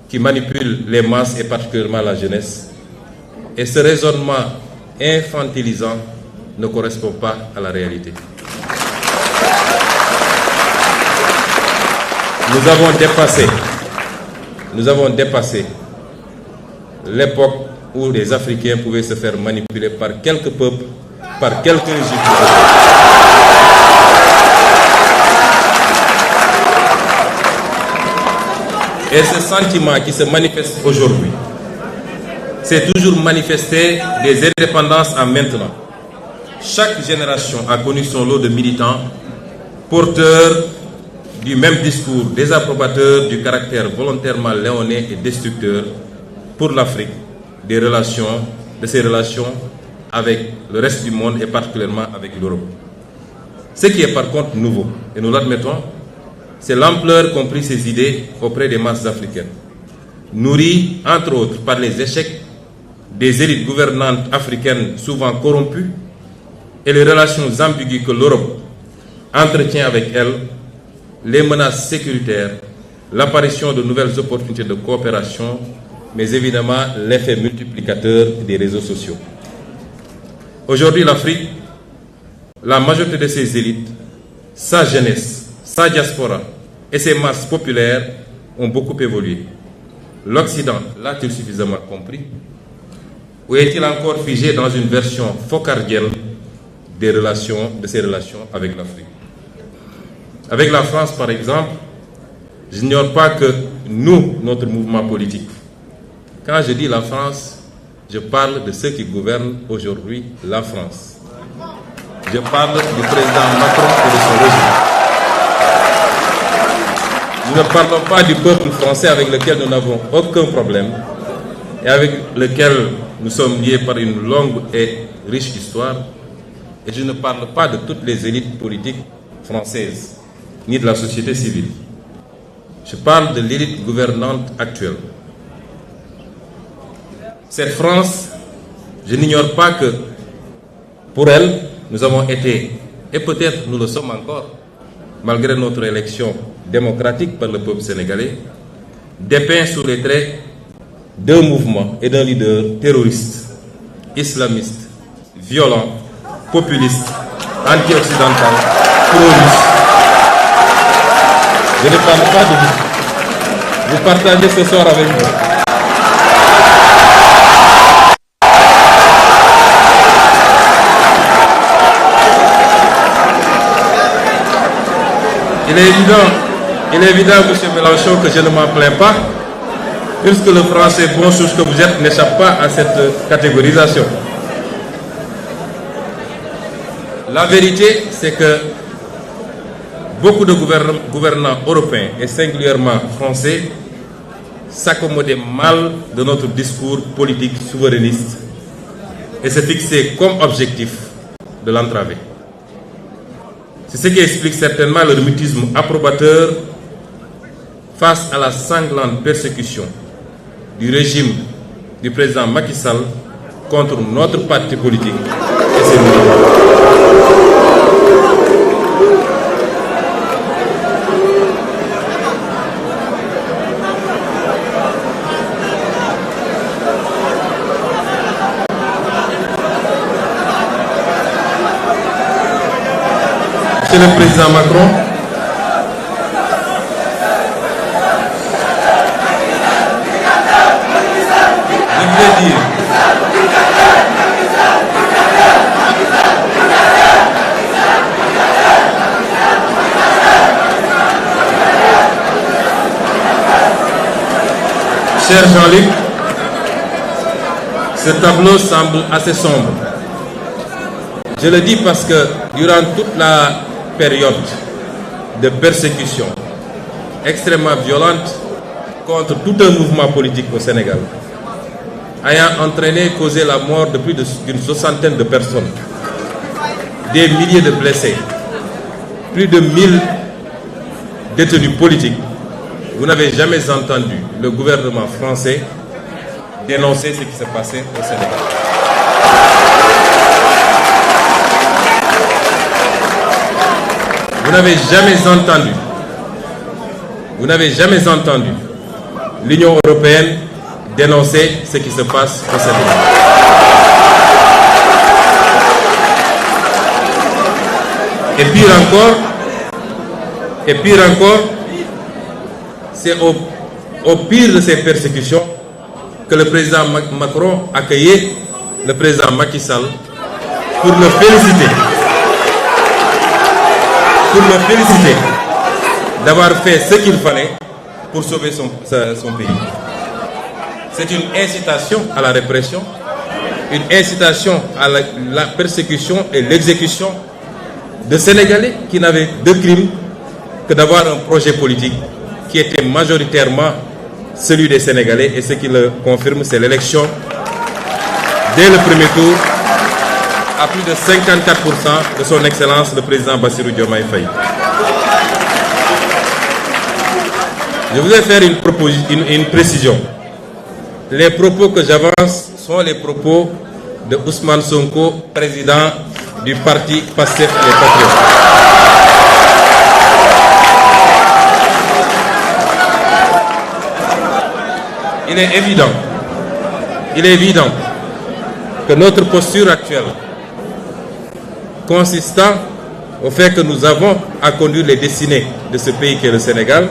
qui manipule les masses et particulièrement la jeunesse. Et ce raisonnement infantilisant ne correspond pas à la réalité. Nous avons dépassé l'époque où les Africains pouvaient se faire manipuler par quelques peuples, par quelques régimes. Et ce sentiment qui se manifeste aujourd'hui s'est toujours manifesté des indépendances à maintenant. Chaque génération a connu son lot de militants porteurs du même discours, désapprobateurs du caractère volontairement léonin et destructeur pour l'Afrique de ses relations avec le reste du monde et particulièrement avec l'Europe. Ce qui est par contre nouveau, et nous l'admettons, c'est l'ampleur qu'ont pris ces idées auprès des masses africaines, nourries entre autres par les échecs des élites gouvernantes africaines souvent corrompues et les relations ambiguës que l'Europe entretient avec elles, les menaces sécuritaires, l'apparition de nouvelles opportunités de coopération, mais évidemment l'effet multiplicateur des réseaux sociaux. Aujourd'hui, l'Afrique, la majorité de ses élites, sa jeunesse, sa diaspora et ses masses populaires ont beaucoup évolué. L'Occident l'a-t-il suffisamment compris? Ou est-il encore figé dans une version focardienne de ses relations avec l'Afrique? Avec la France, par exemple, je n'ignore pas que nous, notre mouvement politique, quand je dis la France, je parle de ceux qui gouvernent aujourd'hui la France. Je parle du président Macron et de son régime. Nous ne parlons pas du peuple français avec lequel nous n'avons aucun problème et avec lequel nous sommes liés par une longue et riche histoire. Et je ne parle pas de toutes les élites politiques françaises, ni de la société civile. Je parle de l'élite gouvernante actuelle. Cette France, je n'ignore pas que pour elle, nous avons été, et peut-être nous le sommes encore, malgré notre élection démocratique par le peuple sénégalais, dépeints sous les traits d'un mouvement et d'un leader terroriste, islamiste, violent, populiste, anti-occidental, pro-russe. Je ne parle pas de vous. Vous partagez ce soir avec moi. Il est évident, M. Mélenchon, que je ne m'en plains pas, puisque le français bon chose que vous êtes n'échappe pas à cette catégorisation. La vérité, c'est que beaucoup de gouvernants européens, et singulièrement français, s'accommodaient mal de notre discours politique souverainiste et se fixaient comme objectif de l'entraver. C'est ce qui explique certainement leur mutisme approbateur face à la sanglante persécution du régime du président Macky Sall contre notre parti politique et ses militants. Monsieur le Président Macron, je voulais dire cher Jean-Luc, ce tableau semble assez sombre. Je le dis parce que durant toute la période de persécution extrêmement violente contre tout un mouvement politique au Sénégal, ayant entraîné, causé la mort de plus d'une soixantaine de personnes, des milliers de blessés, plus de 1000 détenus politiques, vous n'avez jamais entendu le gouvernement français dénoncer ce qui s'est passé au Sénégal. Vous n'avez jamais entendu l'Union européenne dénonçait ce qui se passe au Sénégal. Et pire encore, c'est au pire de ces persécutions que le président Macron accueillait le président Macky Sall pour le féliciter d'avoir fait ce qu'il fallait pour sauver son pays. C'est une incitation à la répression, une incitation à la persécution et l'exécution de Sénégalais qui n'avaient de crime que d'avoir un projet politique qui était majoritairement celui des Sénégalais, et ce qui le confirme, c'est l'élection dès le premier tour à plus de 54% de son Excellence le président Bassirou Diomaye Faye. Je voudrais faire une précision. Les propos que j'avance sont les propos de Ousmane Sonko, président du parti Pastef les Patriotes. Il est évident que notre posture actuelle, consistant au fait que nous avons à conduire les destinées de ce pays qu'est le Sénégal,